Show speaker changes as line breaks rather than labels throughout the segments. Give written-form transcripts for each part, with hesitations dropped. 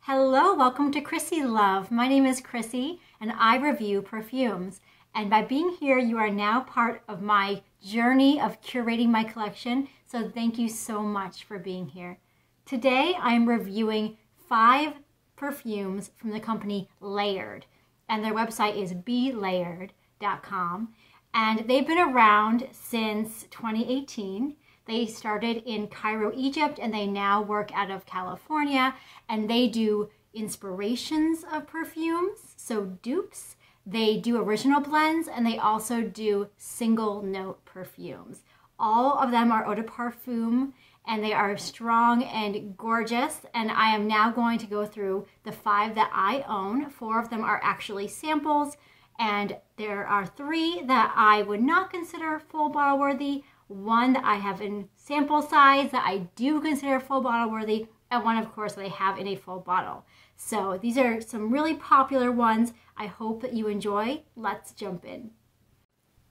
Hello, welcome to Chrissy Love. My name is Chrissy and I review perfumes. And by being here, you are now part of my journey of curating my collection. So thank you so much for being here. Today, I'm reviewing 5 perfumes from the company Layered. And their website is belayered.com. And they've been around since 2018. They started in Cairo, Egypt, and they now work out of California, and they do inspirations of perfumes, so dupes. They do original blends, and they also do single note perfumes. All of them are eau de parfum, and they are strong and gorgeous, and I am now going to go through the 5 that I own. 4 of them are actually samples, and there are 3 that I would not consider full bottle worthy, 1 that I have in sample size that I do consider full bottle worthy, and 1 of course that I have in a full bottle. So these are some really popular ones. I hope that you enjoy. Let's jump in.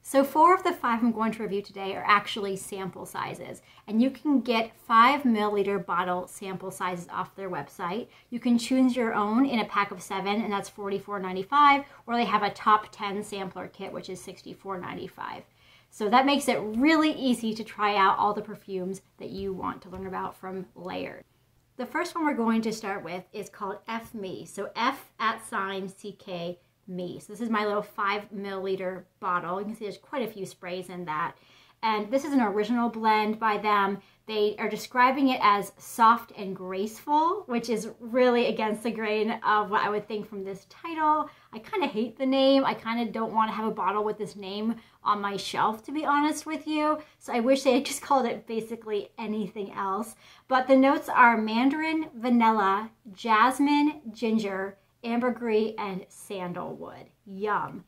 So 4 of the 5 I'm going to review today are actually sample sizes, and you can get 5 milliliter bottle sample sizes off their website. You can choose your own in a pack of 7, and that's $44.95, or they have a top 10 sampler kit, which is $64.95. So that makes it really easy to try out all the perfumes that you want to learn about from Layered. The first one we're going to start with is called F Me. So F@CK Me. So this is my little 5 milliliter bottle. You can see there's quite a few sprays in that. And this is an original blend by them. They are describing it as soft and graceful, which is really against the grain of what I would think from this title. I kind of hate the name. I kind of don't want to have a bottle with this name on my shelf, to be honest with you. So I wish they had just called it basically anything else. But the notes are mandarin, vanilla, jasmine, ginger, ambergris, and sandalwood. Yum.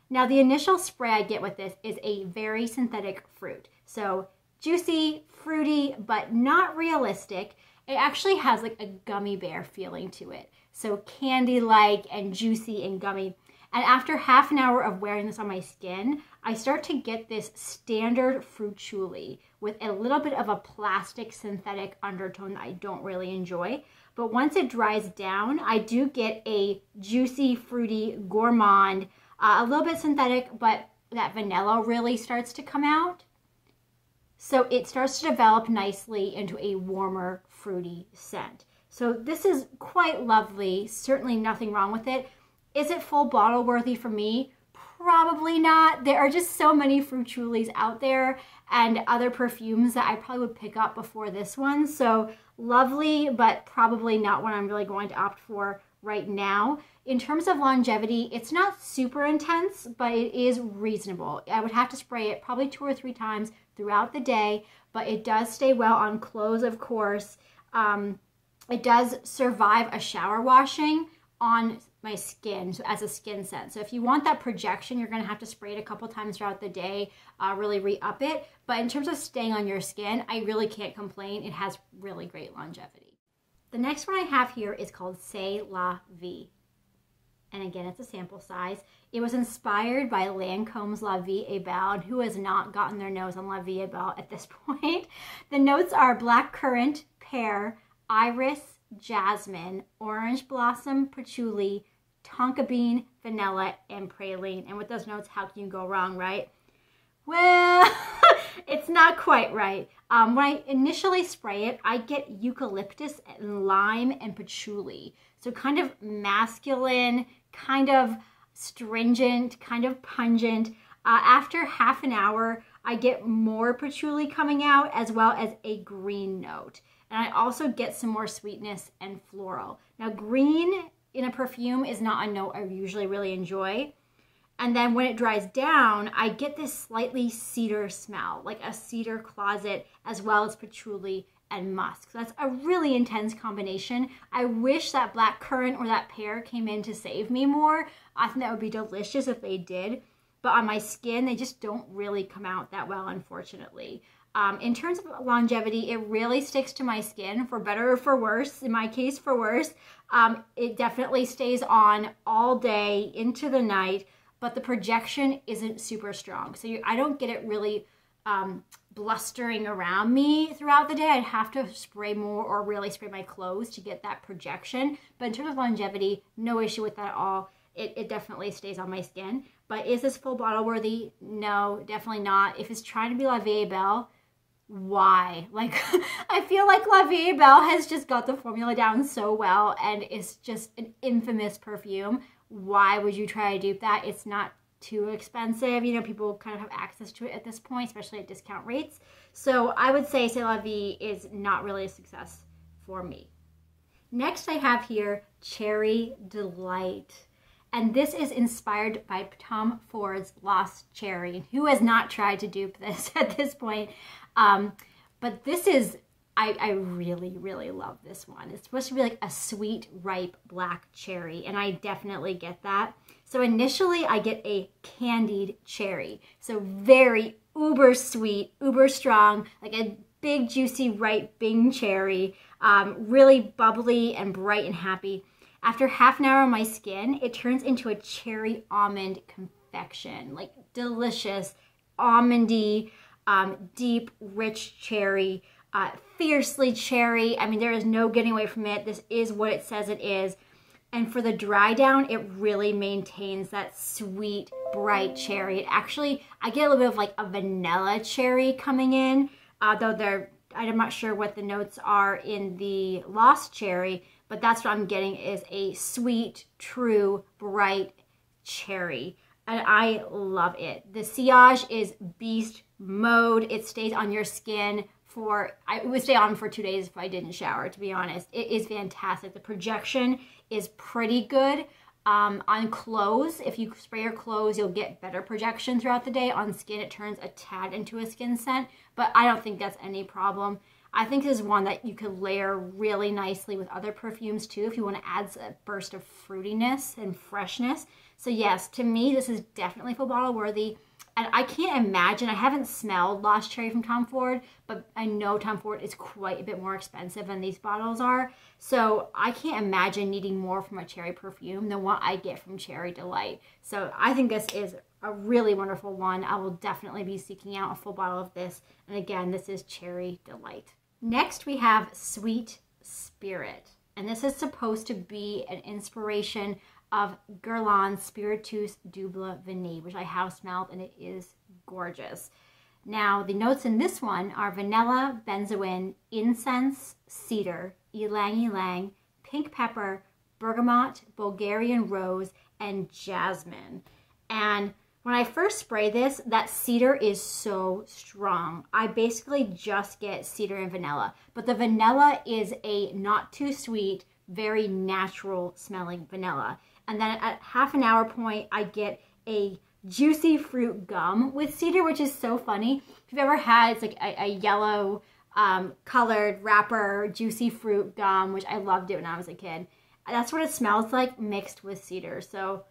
Now the initial spray I get with this is a very synthetic fruit. So juicy, fruity, but not realistic. It actually has like a gummy bear feeling to it. So candy-like and juicy and gummy. And after half an hour of wearing this on my skin, I start to get this standard fruit patchouli with a little bit of a plastic synthetic undertone that I don't really enjoy. But once it dries down, I do get a juicy, fruity, gourmand, a little bit synthetic, but that vanilla really starts to come out. So it starts to develop nicely into a warmer, fruity scent. So this is quite lovely. Certainly nothing wrong with it. Is it full bottle worthy for me? Probably not. There are just so many fruit patchoulis out there and other perfumes that I probably would pick up before this one. So lovely, but probably not one I'm really going to opt for right now. In terms of longevity, it's not super intense, but it is reasonable. I would have to spray it probably 2 or 3 times throughout the day, but it does stay well on clothes, of course. It does survive a shower washing on my skin, so as a skin scent. So if you want that projection, you're going to have to spray it a couple times throughout the day, really re-up it. But in terms of staying on your skin, I really can't complain. It has really great longevity. The next one I have here is called C'est La Vie. And again, it's a sample size. It was inspired by Lancome's La Vie est Belle, and who has not gotten their nose on La Vie est Belle at this point? The notes are black currant, pear, iris, jasmine, orange blossom, patchouli, tonka bean, vanilla, and praline. And with those notes, how can you go wrong, right? Well, it's not quite right. When I initially spray it, I get eucalyptus and lime and patchouli. So kind of masculine, kind of stringent, kind of pungent. After half an hour, I get more patchouli coming out as well as a green note. And I also get some more sweetness and floral. Now, green in a perfume is not a note I usually really enjoy. And then when it dries down, I get this slightly cedar smell, like a cedar closet, as well as patchouli and musk. So that's a really intense combination. I wish that black currant or that pear came in to save me more. I think that would be delicious if they did. But on my skin, they just don't really come out that well, unfortunately. In terms of longevity, it really sticks to my skin, for better or for worse. In my case, for worse. It definitely stays on all day into the night. but the projection isn't super strong. So I don't get it really blustering around me throughout the day. I'd have to spray more or really spray my clothes to get that projection. But in terms of longevity, no issue with that at all. It definitely stays on my skin. But is this full bottle worthy? No, definitely not. If it's trying to be La Vie Belle, why? Like, I feel like La Vie Belle has just got the formula down so well and it's just an infamous perfume. Why would you try to dupe that? It's not too expensive. You know, people kind of have access to it at this point, especially at discount rates. So I would say C'est La Vie is not really a success for me. Next I have here Cherry Delight. And this is inspired by Tom Ford's Lost Cherry. Who has not tried to dupe this at this point? But this is, I really, really love this one. It's supposed to be like a sweet, ripe black cherry, and I definitely get that. So initially I get a candied cherry. So very uber sweet, uber strong, like a big, juicy, ripe Bing cherry, really bubbly and bright and happy. After half an hour on my skin, it turns into a cherry almond confection, like delicious, almondy, deep, rich cherry, fiercely cherry. I mean, there is no getting away from it. This is what it says it is. And for the dry down, it really maintains that sweet, bright cherry. It actually, I get a little bit of like a vanilla cherry coming in, though I'm not sure what the notes are in the Lost Cherry, but that's what I'm getting is a sweet, true, bright cherry. And I love it. The sillage is beast mode. It stays on your skin it would stay on for 2 days if I didn't shower, to be honest. It is fantastic. The projection is pretty good. On clothes, if you spray your clothes, you'll get better projection throughout the day. On skin, it turns a tad into a skin scent, but I don't think that's any problem. I think this is one that you could layer really nicely with other perfumes too if you want to add a burst of fruitiness and freshness. So yes, to me, this is definitely full bottle worthy. And I can't imagine, I haven't smelled Lost Cherry from Tom Ford, but I know Tom Ford is quite a bit more expensive than these bottles are. So I can't imagine needing more from a cherry perfume than what I get from Cherry Delight. So I think this is a really wonderful one. I will definitely be seeking out a full bottle of this. And again, this is Cherry Delight. Next, we have Sweet Spirit. And this is supposed to be an inspiration of Guerlain's Spiritus Double Vanille, which I have smelled and it is gorgeous. Now, the notes in this one are vanilla, benzoin, incense, cedar, ylang ylang, pink pepper, bergamot, Bulgarian rose, and jasmine. And when I first spray this, that cedar is so strong. I basically just get cedar and vanilla, but the vanilla is a not too sweet, very natural smelling vanilla. And then at half an hour point, I get a juicy fruit gum with cedar, which is so funny. If you've ever had, it's like a yellow colored wrapper, juicy fruit gum, which I loved it when I was a kid. That's what it smells like mixed with cedar. So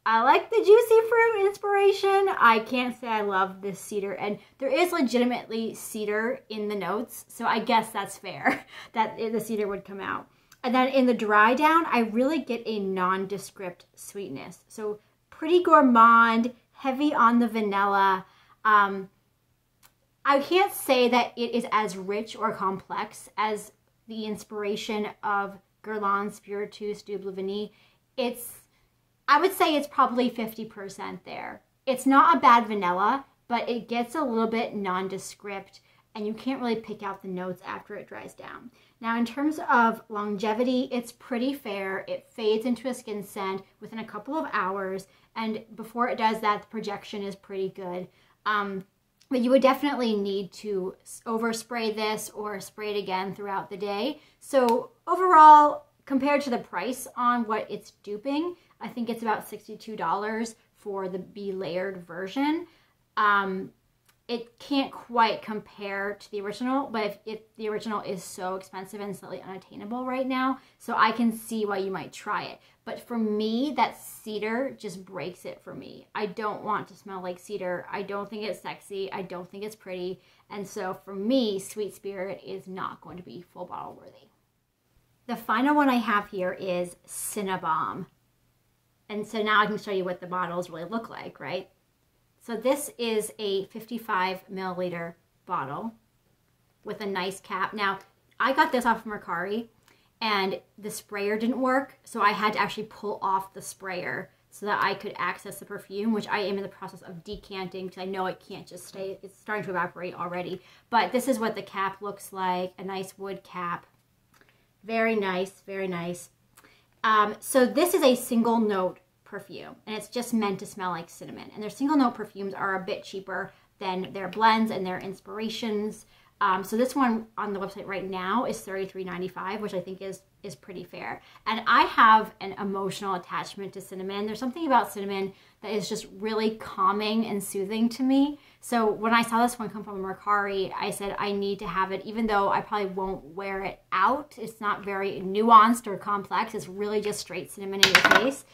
I like the juicy fruit inspiration. I can't say I love this cedar. And there is legitimately cedar in the notes. So I guess that's fair that the cedar would come out. And then in the dry down, I really get a nondescript sweetness. So pretty gourmand, heavy on the vanilla. I can't say that it is as rich or complex as the inspiration of Guerlain's Spiritus Double Vanille. I would say it's probably 50% there. It's not a bad vanilla, but it gets a little bit nondescript and you can't really pick out the notes after it dries down. Now, in terms of longevity, it's pretty fair. It fades into a skin scent within a couple of hours, and before it does that, the projection is pretty good. But you would definitely need to overspray this or spray it again throughout the day. So overall, compared to the price on what it's duping, I think it's about $62 for the Be Layered version. It can't quite compare to the original, but if the original is so expensive and slightly unattainable right now, so I can see why you might try it. But for me, that cedar just breaks it for me. I don't want to smell like cedar. I don't think it's sexy. I don't think it's pretty. And so for me, Sweet Spirit is not going to be full bottle worthy. The final one I have here is Cinnabomb. And so now I can show you what the bottles really look like, right? So this is a 55 milliliter bottle with a nice cap. Now, I got this off of Mercari and the sprayer didn't work, so I had to actually pull off the sprayer so that I could access the perfume, which I am in the process of decanting because I know it can't just stay. It's starting to evaporate already. But this is what the cap looks like, a nice wood cap. Very nice, very nice. So this is a single note perfume, and it's just meant to smell like cinnamon. And their single note perfumes are a bit cheaper than their blends and their inspirations. So this one on the website right now is $33.95, which I think is pretty fair. And I have an emotional attachment to cinnamon. There's something about cinnamon that is just really calming and soothing to me. So when I saw this one come from Mercari, I said I need to have it, even though I probably won't wear it out. It's not very nuanced or complex. It's really just straight cinnamon in your face.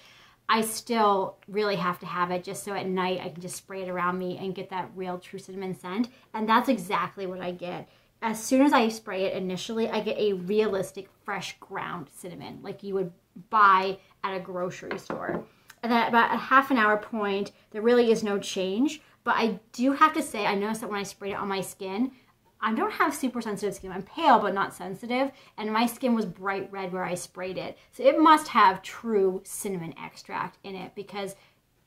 I still really have to have it just so at night I can just spray it around me and get that real true cinnamon scent. And that's exactly what I get. As soon as I spray it initially, I get a realistic fresh ground cinnamon like you would buy at a grocery store. And then at about a half an hour point, there really is no change. But I do have to say, I noticed that when I sprayed it on my skin, I don't have super sensitive skin. I'm pale, but not sensitive. And my skin was bright red where I sprayed it. So it must have true cinnamon extract in it because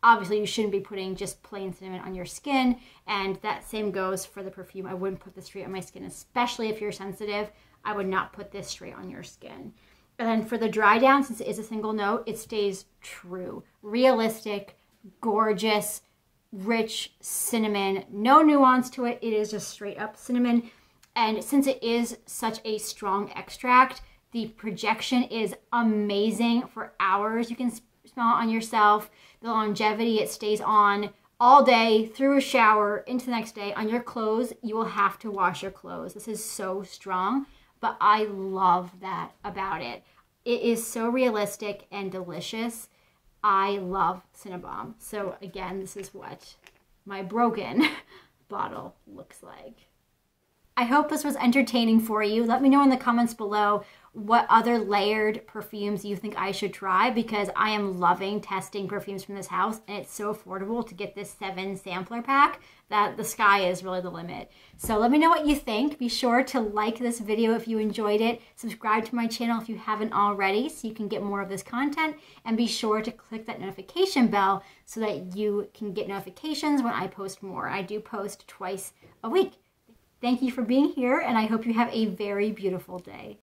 obviously you shouldn't be putting just plain cinnamon on your skin. And that same goes for the perfume. I wouldn't put this straight on my skin, especially if you're sensitive. I would not put this straight on your skin. And then for the dry down, since it is a single note, it stays true. Realistic, gorgeous, rich cinnamon, no nuance to it. It is just straight up cinnamon. And since it is such a strong extract, the projection is amazing for hours. You can smell it on yourself. The longevity, it stays on all day, through a shower, into the next day. On your clothes, you will have to wash your clothes. This is so strong, but I love that about it. It is so realistic and delicious. I love Cinnabomb. So again, this is what my broken bottle looks like. I hope this was entertaining for you. Let me know in the comments below what other layered perfumes you think I should try, because I am loving testing perfumes from this house, and it's so affordable to get this 7 sampler pack that the sky is really the limit. So let me know what you think. Be sure to like this video if you enjoyed it. Subscribe to my channel if you haven't already so you can get more of this content, and be sure to click that notification bell so that you can get notifications when I post more. I do post twice a week. Thank you for being here, and I hope you have a very beautiful day.